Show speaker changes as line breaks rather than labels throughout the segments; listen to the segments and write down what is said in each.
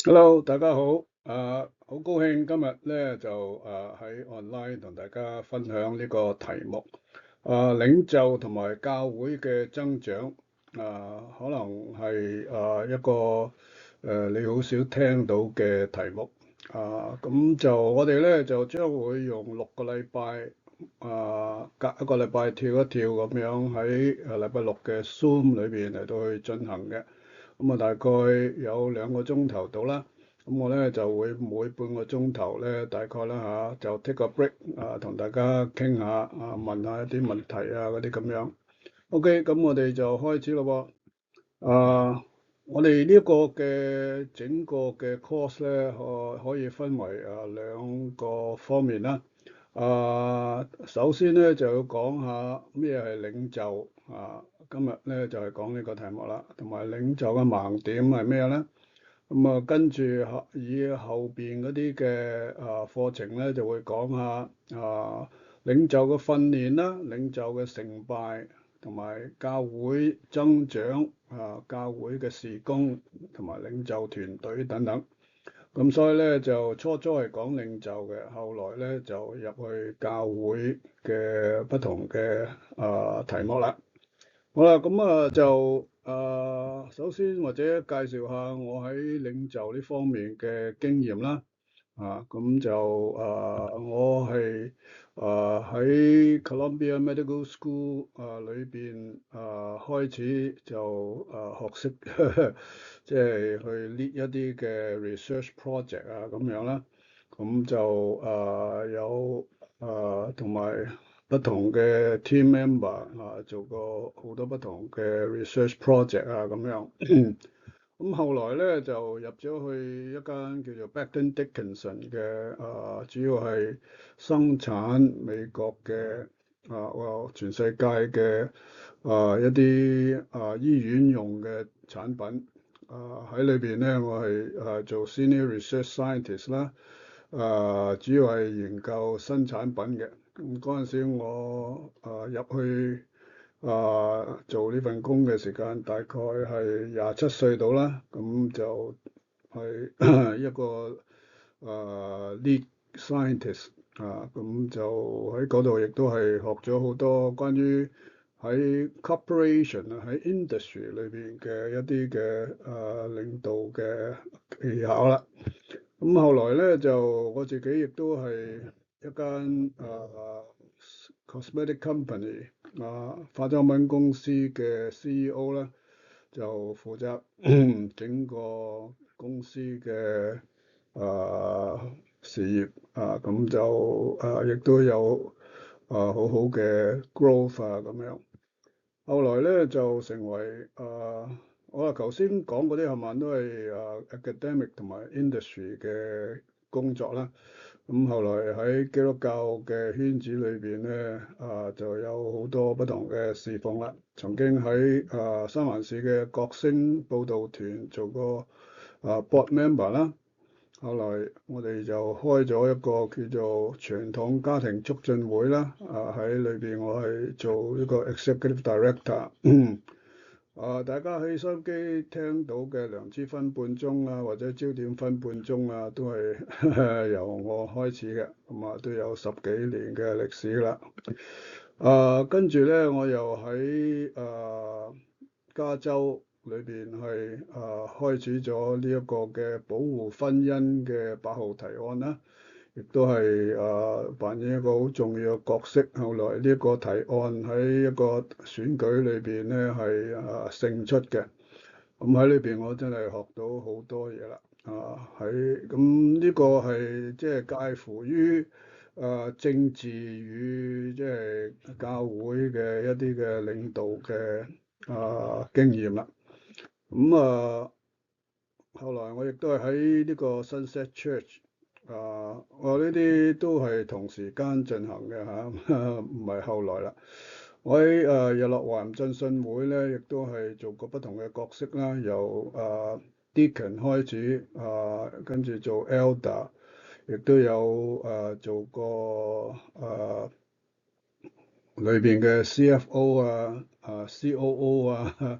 Hello，大家好。好高興今日咧就喺 online 同大家分享呢個題目。領袖同埋教會嘅增長。可能係一個你好少聽到嘅題目。咁就我哋咧就將會用6個禮拜，隔一個禮拜跳一跳咁樣喺禮拜六嘅 Zoom 裏邊嚟到去進行嘅。咁啊，大概有2個鐘頭到啦。咁我咧就會每半個鐘頭咧，大概啦就 take 個 break 同大家傾下問下一啲問題嗰啲咁樣。OK，咁我哋就開始咯喎。我哋呢個嘅整個嘅 course 咧，可以分為2個方面啦。首先咧就要講下咩係領袖今日咧就係講呢個題目啦，同埋領袖嘅盲點係咩咧？咁跟住以後邊嗰啲嘅課程咧，就會講下領袖嘅訓練啦、領袖嘅成敗，同埋教會增長教會嘅事工，同埋領袖團隊等等。咁所以咧就初初係講領袖嘅，後來咧就入去教會嘅不同嘅題目啦。好啦，咁就首先或者介紹下我喺領袖呢方面嘅經驗啦。咁就我係喺 Columbia Medical School 裏邊開始就學識即係去 lead 一啲嘅 research project 咁樣啦。咁就有同埋不同嘅 team member 做過好多不同嘅 research project 咁樣。咁後來咧就入咗去一間叫做 Becton Dickinson 嘅主要係生產美國嘅全世界嘅一啲醫院用嘅產品。喺裏邊咧，我係做 senior research scientist 啦。主要係研究新產品嘅。咁嗰陣時我入去做呢份工嘅時間大概係27歲到啦。咁就係一個lead scientist。咁就喺嗰度亦都係學咗好多關於喺 corporation 喺 industry 裏邊嘅一啲嘅領導嘅技巧啦。咁後來咧就我自己亦都係一間cosmetic company 化妝品公司嘅 CEO 啦，就負責整個公司嘅事業咁就亦都有好好嘅 growth 咁樣。後來咧就成為我頭先講嗰啲係咪都係academic 同埋 industry 嘅工作啦。咁後來喺基督教嘅圈子裏邊咧，就有好多不同嘅侍奉啦。曾經喺三藩市嘅國星佈道團做過board member 啦。後來我哋就開咗一個叫做傳統家庭促進會啦。喺裏邊我係做一個 executive director。大家喺收音機聽到嘅良知分半鐘或者焦點分半鐘都係由我開始嘅。咁都有10幾年嘅歷史啦。跟住咧，我又喺加州裏邊係開始咗呢一個嘅保護婚姻嘅8號提案啦，亦都係扮演一個好重要嘅角色。後來呢一個提案喺一個選舉裏邊咧係勝出嘅。咁喺裏邊我真係學到好多嘢啦。喺咁呢個係即係介乎於政治與即係教會嘅一啲嘅領導嘅經驗啦。咁後來我亦都係喺呢個 Sunset Church。我呢啲都係同時間進行嘅唔係後來啦。我喺日落華人浸信會咧，亦都係做過不同嘅角色啦，由Deacon 開始跟住做 Elder，亦都有做過裏邊嘅 CFO COO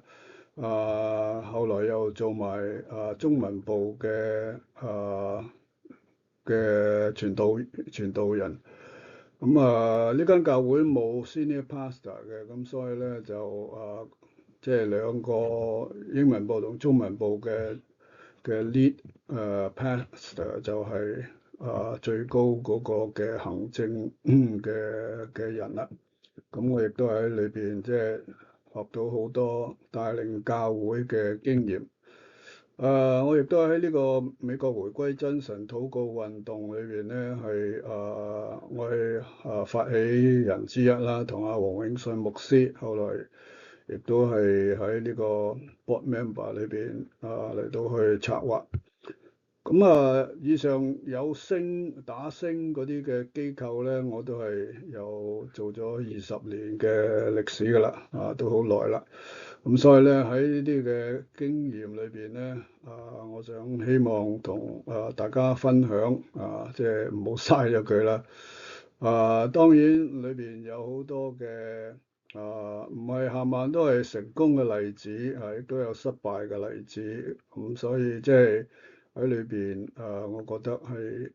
後來又做埋中文部嘅傳道人。咁呢間教會冇 senior pastor 嘅，咁所以咧就即係兩個英文部同中文部嘅 lead pastor 就係最高嗰個嘅行政嘅人啦。咁我亦都喺裏邊即係學到好多帶領教會嘅經驗。我亦都喺呢個美國回歸真神禱告運動裏邊咧，係我係發起人之一啦，同阿黃永信牧師，後來亦都係喺呢個 board member 裏邊嚟到去策劃。咁以上有打星嗰啲嘅機構咧，我都係有做咗20年嘅歷史㗎啦，都好耐啦。咁所以咧喺呢啲嘅經驗裏邊咧，我想希望同大家分享，即係唔好嘥咗佢啦。當然裏邊有好多嘅唔係下晚都係成功嘅例子，亦都有失敗嘅例子。咁所以即係喺裏邊我覺得係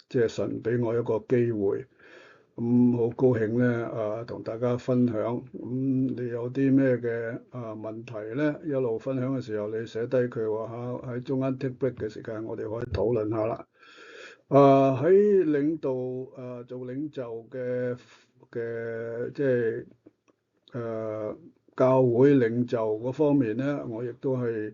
即係神俾我一個機會。咁好高興咧，同大家分享。咁你有啲咩嘅問題咧？一路分享嘅時候，你寫低佢話嚇，喺中間 take break 嘅時間，我哋可以討論下啦。喺領導做領袖嘅即係教會領袖嗰方面咧，我亦都係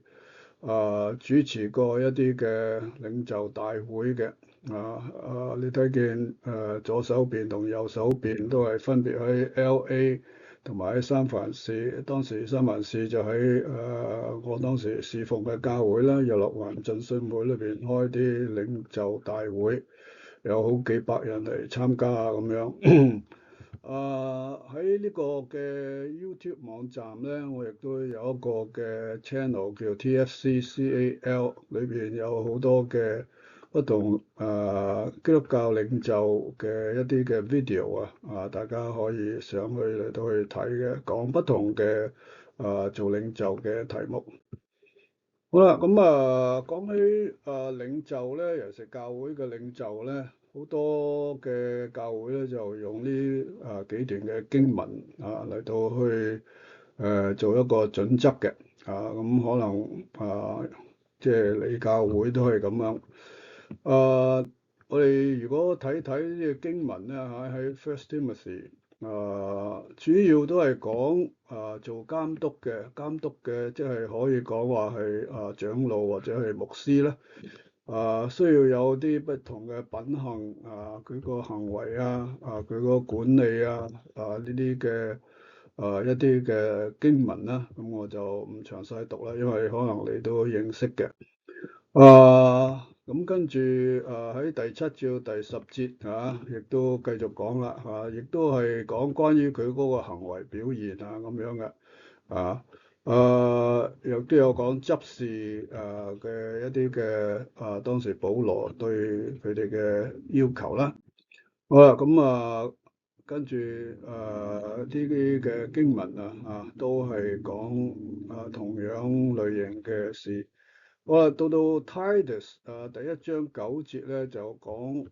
主持過一啲嘅領袖大會嘅。你睇見左手邊同右手邊都係分別喺 LA 同埋喺三藩市。當時三藩市就喺我當時侍奉嘅教會啦，日落環浸信會裏邊開啲領袖大會，有好幾百人嚟參加咁樣。喺呢個嘅 YouTube 網站咧，我亦都有一個嘅 channel 叫 TFCCAL，裏邊有好多嘅不同基督教領袖嘅一啲嘅 video 大家可以上去嚟到去睇嘅，講不同嘅做領袖嘅題目。好啦，咁講起領袖咧，尤其是教會嘅領袖咧，好多嘅教會咧就用呢幾段嘅經文嚟到去做一個準則嘅。咁可能即係你教會都係咁樣。我哋如果睇睇呢個經文咧，喺 First Timothy，主要都係講做監督嘅，即係可以講話係長老或者係牧師咧，需要有啲不同嘅品行佢個行為佢個管理呢啲嘅一啲嘅經文啦，咁我就唔詳細讀啦，因為可能你都認識嘅。咁跟住喺第7至第10節亦都繼續講啦，亦都係講關於佢嗰個行為表現咁樣嘅，亦都有講執事嘅一啲嘅當時保羅對佢哋嘅要求啦。好啦，咁跟住呢啲嘅經文都係講同樣類型嘅事。到 Titus 第1章9節咧就講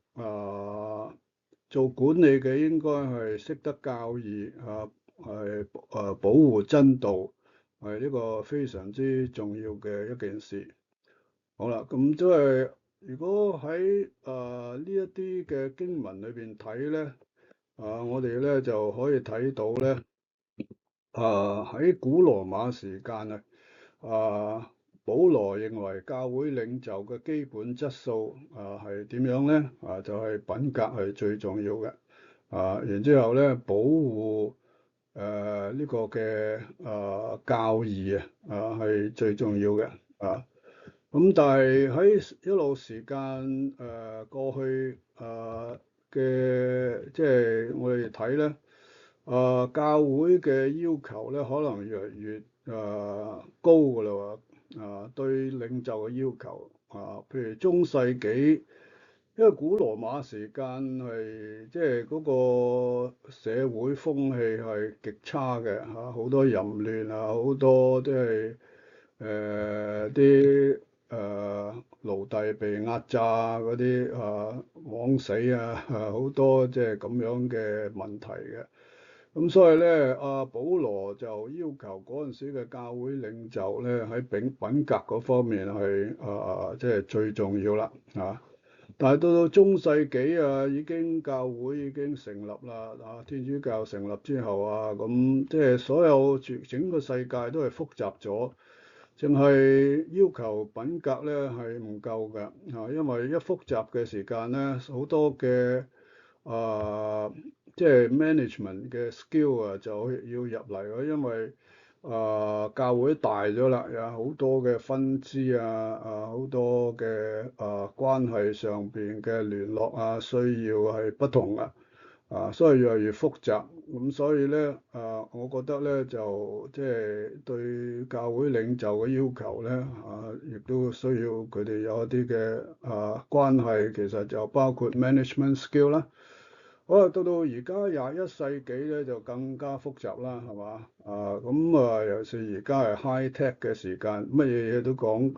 做管理嘅應該係識得教義係保護真道，係呢個非常之重要嘅一件事。好啦，咁即係如果喺呢一啲嘅經文裏邊睇咧，我哋咧就可以睇到咧，喺古羅馬時間保羅認為教會領袖嘅基本質素係點樣咧？就係品格係最重要嘅。然之後咧，保護呢個嘅教義係最重要嘅。咁但係喺一路時間過去嘅，即係我哋睇咧，教會嘅要求咧，可能越嚟越高㗎啦喎。對領袖嘅要求譬如中世紀因為古羅馬時間係即係嗰個社會風氣係極差嘅嚇，好多淫亂啊，好多即係啲奴隸被壓榨嗰啲枉死啊，好多即係咁樣嘅問題嘅。咁所以咧，阿保羅就要求嗰陣時嘅教會領袖咧，喺品格嗰方面係即係最重要啦嚇。但係到中世紀啊，已經教會已經成立啦，天主教成立之後啊，咁即係所有整個世界都係複雜咗，淨係要求品格咧係唔夠嘅因為一複雜嘅時間咧，好多嘅啊，即係 management 嘅 skill 啊，就要入嚟咯，因為教會大咗啦，有好多嘅分支好多嘅關係上邊嘅聯絡啊，需要係不同所以越嚟越複雜，咁所以咧我覺得咧就即係對教會領袖嘅要求咧亦都需要佢哋有一啲嘅關係，其實就包括 management skill 啦。好啦，到而家21世紀咧就更加複雜啦，係嘛？咁尤其是而家係 high tech 嘅時間，乜嘢嘢都講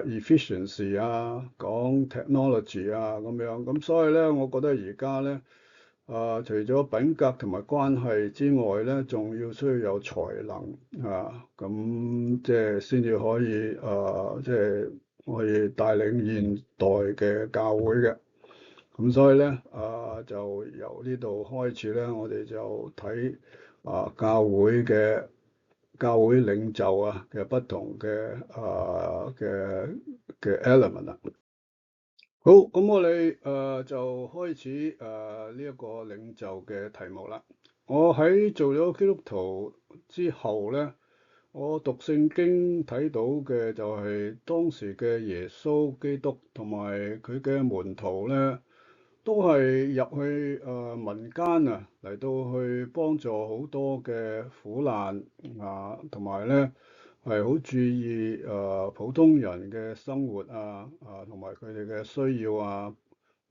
efficiency 講 technology 咁樣，咁所以咧，我覺得而家咧除咗品格同埋關係之外咧，仲要需要有才能咁即係先至可以即係可以帶領現代嘅教會嘅。咁所以咧，就由呢度開始咧，我哋就睇教會領袖嘅不同嘅嘅 element 啦。好，咁我哋就開始呢一個領袖嘅題目啦。我喺做咗基督徒之後咧，我讀聖經睇到嘅就係當時嘅耶穌基督同埋佢嘅門徒咧。都係入去民間嚟到去幫助好多嘅苦難同埋咧係好注意普通人嘅生活同埋佢哋嘅需要佢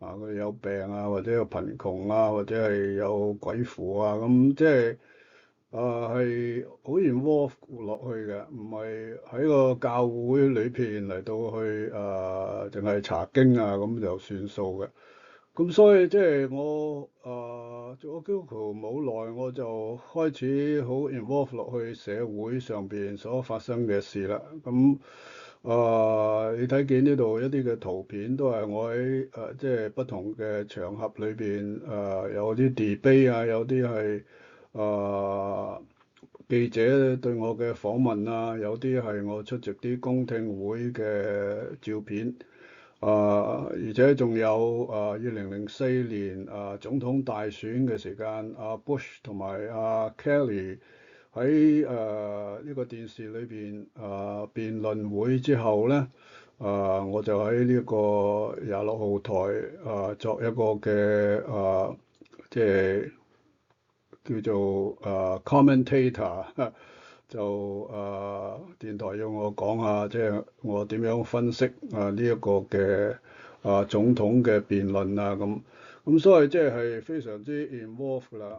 哋有病或者有貧窮或者係有鬼附咁即係係好 involve 落去嘅，唔係喺個教會裏邊嚟到去淨係查經咁就算數嘅。咁所以即係我做咗基督徒冇耐，我就開始好 involve 落去社會上邊所發生嘅事啦。咁你睇見呢度一啲嘅圖片都係我喺即係不同嘅場合裏邊有啲 debate 有啲係記者對我嘅訪問有啲係我出席啲公聽會嘅照片。而且仲有2004年總統大選嘅時間，Bush 同埋Kelly 喺呢個電視裏邊辯論會之後咧，我就喺呢個26號台作一個嘅即係叫做commentator。就電台要我講下，即係我點樣分析呢一個嘅總統嘅辯論咁所以即係非常之 involve 啦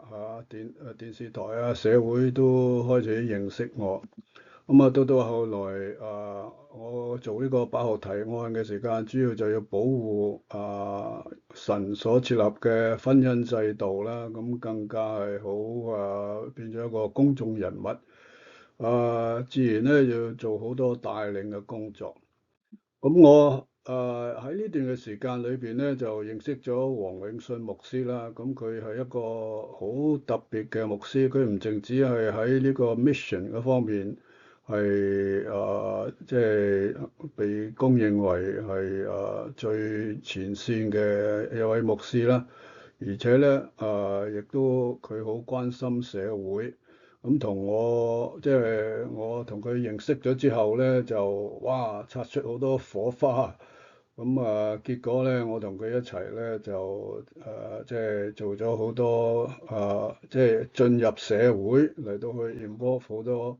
電視台社會都開始認識我。咁到後來我做呢個8號提案嘅時間，主要就要保護神所設立嘅婚姻制度啦，咁更加係好變咗一個公眾人物。自然咧要做好多帶領嘅工作。咁我喺呢段嘅時間裏邊咧，就認識咗黃永信牧師啦。咁佢係一個好特別嘅牧師，佢唔淨止係喺呢個 mission 嗰方面係即係被公認為係最前線嘅一位牧師啦，而且咧亦都佢好關心社會。咁同我即係我同佢認識咗之後咧，就哇擦出好多火花。咁結果咧，我同佢一齊咧就即係做咗好多即係進入社會嚟到去 involve 好多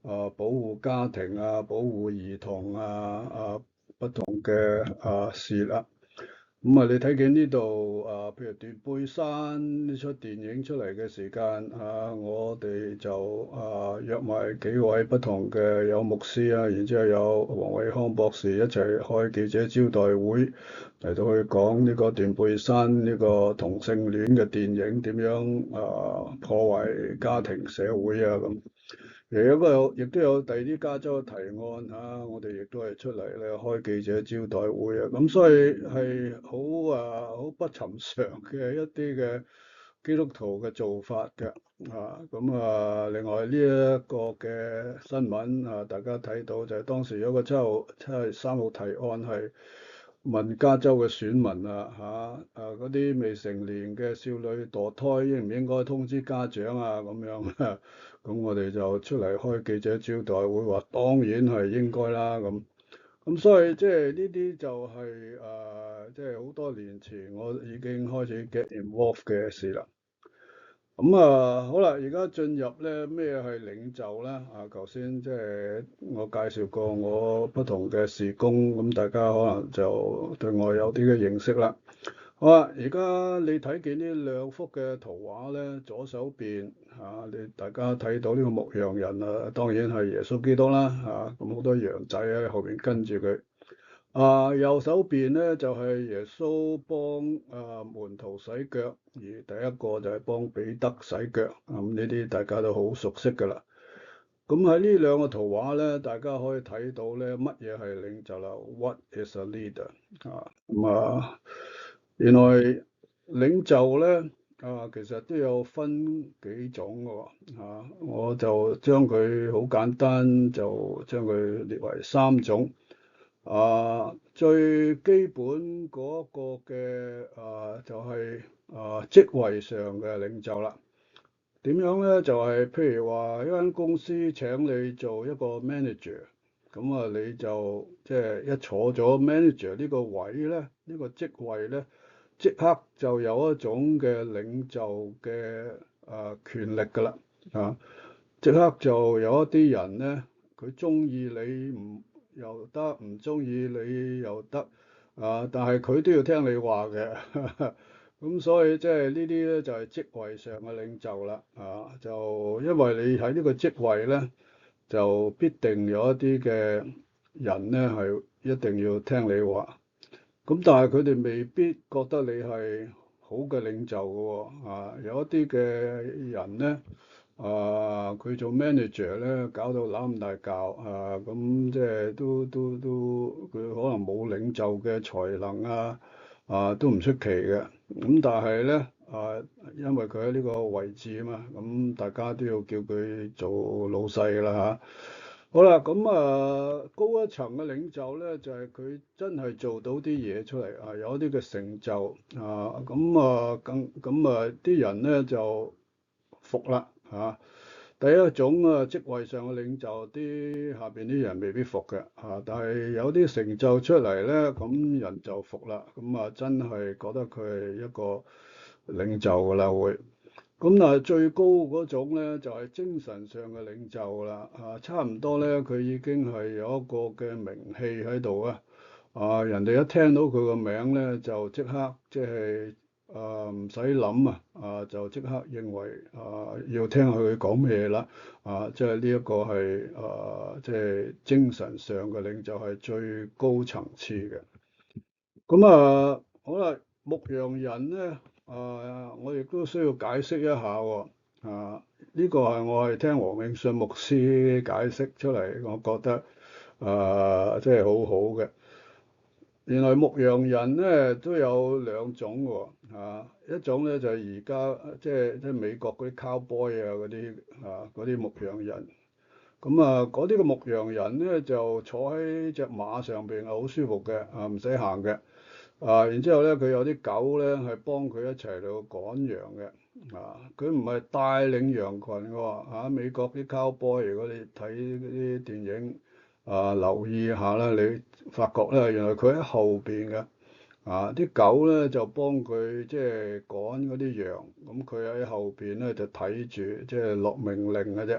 保護家庭保護兒童不同嘅事啦。咁啊，你睇見呢度啊，譬如斷背山呢出電影出嚟嘅時間啊，我哋就約埋幾位不同嘅有牧師啊，然之後有黃偉康博士一齊開記者招待會嚟到去講呢個斷背山呢個同性戀嘅電影點樣破壞家庭社會啊咁。亦都有第二啲加州嘅提案嚇，我哋亦都係出嚟咧開記者招待會啊，咁所以係好不尋常嘅一啲嘅基督徒嘅做法嘅咁另外呢一個嘅新聞大家睇到就係當時有個7月3號提案係問加州嘅選民嗰啲未成年嘅少女墮胎應唔應該通知家長啊咁樣。咁我哋就出嚟開記者招待會，話當然係應該啦咁。咁所以即係呢啲就係即係好多年前我已經開始 get involved 嘅事啦。咁好啦，而家進入咧咩係領袖咧？頭先即係我介紹過我不同嘅事工，咁大家可能就對我有啲嘅認識啦。好啊，而家你睇見呢兩幅嘅圖畫咧，左手邊你大家睇到呢個牧羊人啊，當然係耶穌基督啦咁好多羊仔喺後邊跟住佢。右手邊咧就係耶穌幫門徒洗腳，而第一個就係幫彼得洗腳，咁呢啲大家都好熟悉㗎啦。咁喺呢兩個圖畫咧，大家可以睇到咧乜嘢係領袖啦？What is a leader？原來領袖咧其實都有分幾種嘅喎，我就將佢好簡單就將佢列為3種。最基本嗰個嘅就係職位上嘅領袖啦。點樣咧？就係譬如話一間公司請你做一個 manager，咁你就即係一坐咗 manager 呢個位咧，呢個職位咧，即刻就有一種嘅領袖嘅權力㗎啦，即刻就有一啲人咧，佢中意你唔又得，唔中意你又得，但係佢都要聽你話嘅。咁所以即係呢啲咧就係職位上嘅領袖啦，就因為你喺呢個職位咧，就必定有一啲嘅人咧係一定要聽你話，咁但係佢哋未必覺得你係好嘅領袖嘅喎，有一啲嘅人咧。佢做 manager 咧，搞到攬咁大教咁即係佢可能冇領袖嘅才能都唔出奇嘅。咁但係咧因為佢喺呢個位置啊嘛，咁大家都要叫佢做老細㗎啦嚇。好啦，咁高一層嘅領袖咧，就係佢真係做到啲嘢出嚟有一啲嘅成就啲人咧就服啦第一種職位上嘅領袖，啲下邊啲人未必服嘅但係有啲成就出嚟咧，咁人就服啦，咁真係覺得佢係一個領袖㗎啦會。咁但係最高嗰種咧，就係精神上嘅領袖啦差唔多咧，佢已經係有一個嘅名氣喺度人哋一聽到佢個名咧，就即刻即係唔使諗就即刻認為要聽下佢講咩啦即係呢一個係即係精神上嘅領袖係最高層次嘅。咁好啦，牧羊人咧我亦都需要解釋一下喎呢個係我係聽黃永信牧師解釋出嚟，我覺得即係好好嘅。原來牧羊人咧都有兩種喎一種咧就係而家即係美國嗰啲 cowboy 嗰啲牧羊人。咁嗰啲嘅牧羊人咧就坐喺隻馬上邊好舒服嘅唔使行嘅然之後咧佢有啲狗咧係幫佢一齊嚟趕羊嘅佢唔係帶領羊群嘅喎美國啲 cowboy 如果你睇嗰啲電影留意下啦，你發覺咧原來佢喺後邊嘅啲狗咧就幫佢即係趕嗰啲羊，咁佢喺後邊咧就睇住即係落命令嘅啫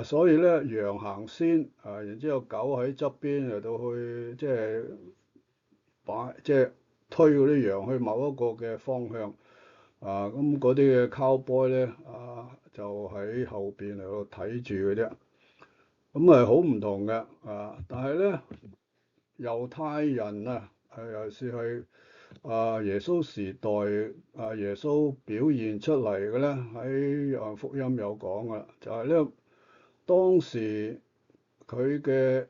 所以咧羊行先然之後狗喺側邊嚟到去即係即係推嗰啲羊去某一個嘅方向。咁嗰啲嘅 cowboy 咧，就喺後邊嚟度睇住嘅啫。咁係好唔同嘅，但係咧猶太人啊，尤其是係耶穌時代，耶穌表現出嚟嘅咧，喺約翰福音有講噶啦，就係咧當時佢嘅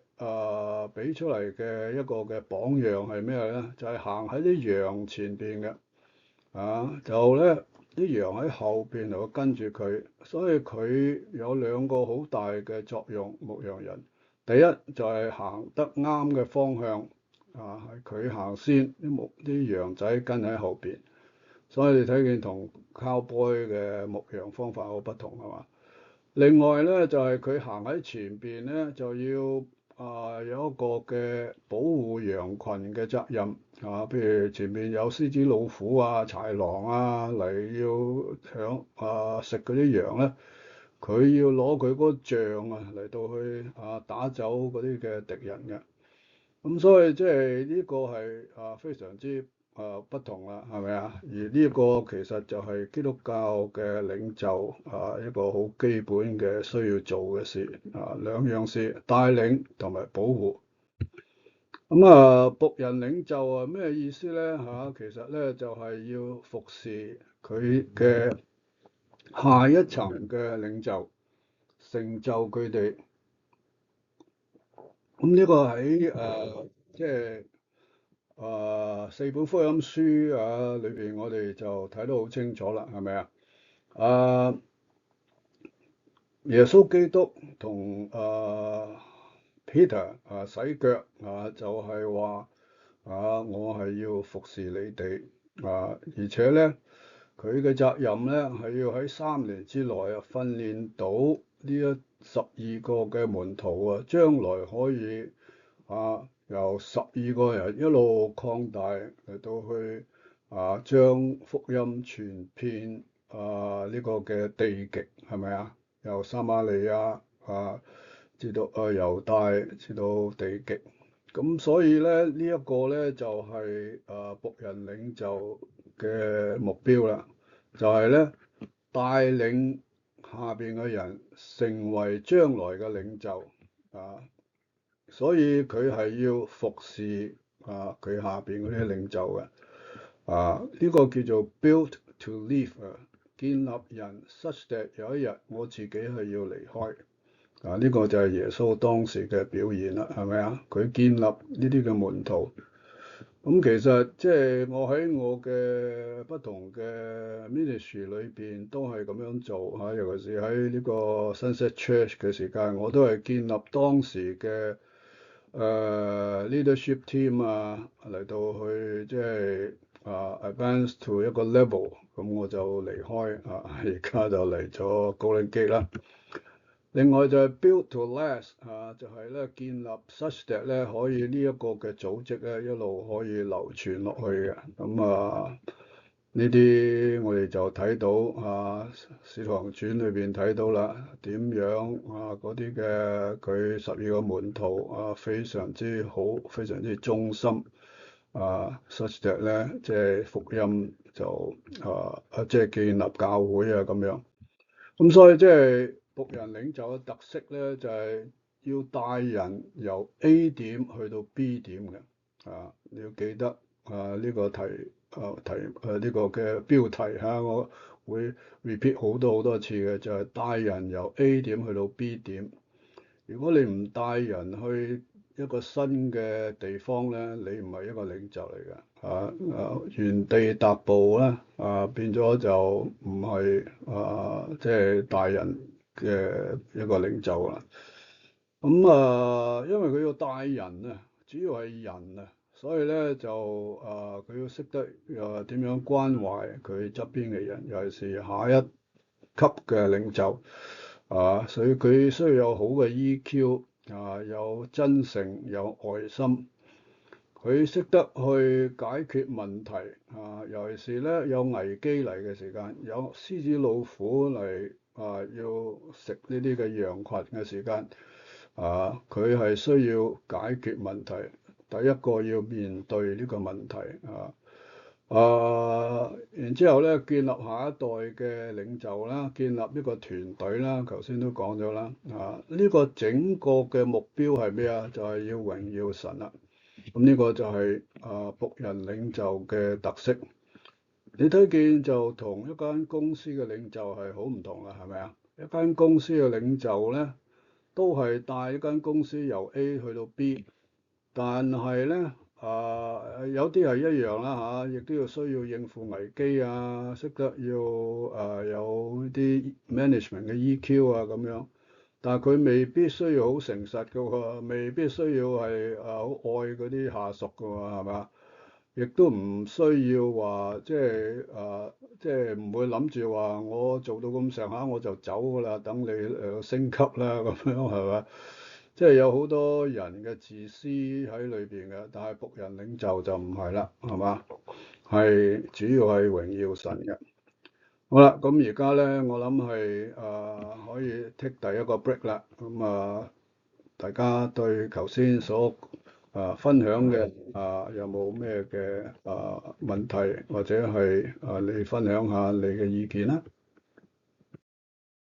俾出嚟嘅一個嘅榜樣係咩咧？就係行喺啲羊前邊嘅。就咧啲羊喺後邊嚟跟住佢，所以佢有兩個好大嘅作用。牧羊人第一就係行得啱嘅方向，係佢行先，啲羊仔跟喺後邊。所以你睇見同 cowboy 嘅牧羊方法好不同係嘛？另外咧就係佢行喺前邊咧，就要有一個嘅保護羊群嘅責任。譬如前面有獅子、老虎啊、豺狼啊嚟要搶食嗰啲羊咧，佢要攞佢嗰個杖嚟到去打走嗰啲嘅敵人嘅。咁所以即係呢個係非常之不同啦，係咪啊？而呢個其實就係基督教嘅領袖一個好基本嘅需要做嘅事，兩樣事，帶領同埋保護。咁僕人領袖咩意思咧？其實咧就係要服侍佢嘅下一層嘅領袖，成就佢哋。咁呢個喺即係四本福音書裏邊，我哋就睇得好清楚啦，係咪啊？耶穌基督同Peter 洗腳就係話我係要服侍你哋而且咧佢嘅責任咧係要喺3年之內訓練到呢12個嘅門徒將來可以由12個人一路擴大嚟到去將福音傳遍呢個嘅地極，係咪啊？由撒瑪利亞至到猶大至到地極，咁所以咧呢一個咧就係僕人領袖嘅目標啦，就係咧帶領下邊嘅人成為將來嘅領袖所以佢係要服侍佢下邊嗰啲領袖嘅呢個叫做 built to live 建立人 such that 有一日我自己係要離開呢個就係耶穌當時嘅表現啦，係咪啊？佢建立呢啲嘅門徒。咁其實即係我喺我嘅不同嘅 ministry 裏邊都係咁樣做尤其是喺呢個 Sunset Church 嘅時間，我都係建立當時嘅leadership team 嚟到去即係advance to 一個 level，咁我就離開而家就嚟咗Golden Gate啦。另外就係 build to last 就係咧建立 such that 咧可以呢一個嘅組織咧一路可以流傳落去嘅。咁呢啲我哋就睇到使徒行傳裏邊睇到啦，點樣嗰啲嘅佢12個門徒非常之好，非常之忠心such that 咧即係福音就即係建立教會咁樣。咁所以即係僕人領袖嘅特色咧，就係要帶人由 A 點去到 B 點嘅。你要記得呢個呢個嘅標題我會 repeat 好多次嘅，就係帶人由 A 點去到 B 點。如果你唔帶人去一個新嘅地方咧，你唔係一個領袖嚟嘅。原地踏步咧，變咗就唔係即係帶人嘅一個領袖啦。咁因為佢要帶人主要係人所以咧就佢要識得點樣關懷佢側邊嘅人，尤其是下一級嘅領袖所以佢需要有好嘅 EQ 有真誠有愛心，佢識得去解決問題尤其是咧有危機嚟嘅時間，有獅子老虎嚟要食呢啲嘅羊群嘅時間佢係需要解決問題，第一個要面對呢個問題啊。然之後咧，建立下一代嘅領袖啦，建立一個團隊啦，頭先都講咗啦。呢個整個嘅目標係咩啊？就係要榮耀神啦。咁呢個就係僕人領袖嘅特色。你睇見就同一間公司嘅領袖係好唔同啦，係咪啊？一間公司嘅領袖咧，都係帶一間公司由 A 去到 B，但係咧有啲係一樣啦嚇，亦都要需要應付危機啊，識得要有啲 management 嘅 EQ 啊咁樣，但係佢未必需要好誠實嘅喎，未必需要係好愛嗰啲下屬嘅喎，係嘛？亦都唔需要話即係唔會諗住話我做到咁上下我就走㗎啦，等你升級啦咁樣係嘛？即係有好多人嘅自私喺裏邊嘅，但係僕人領袖就唔係啦，係嘛？係主要係榮耀神嘅。好啦，咁而家咧，我諗係可以 take 第一個 break 啦。咁大家對頭先所分享嘅有冇咩嘅問題，或者係你分享下你嘅意見啦？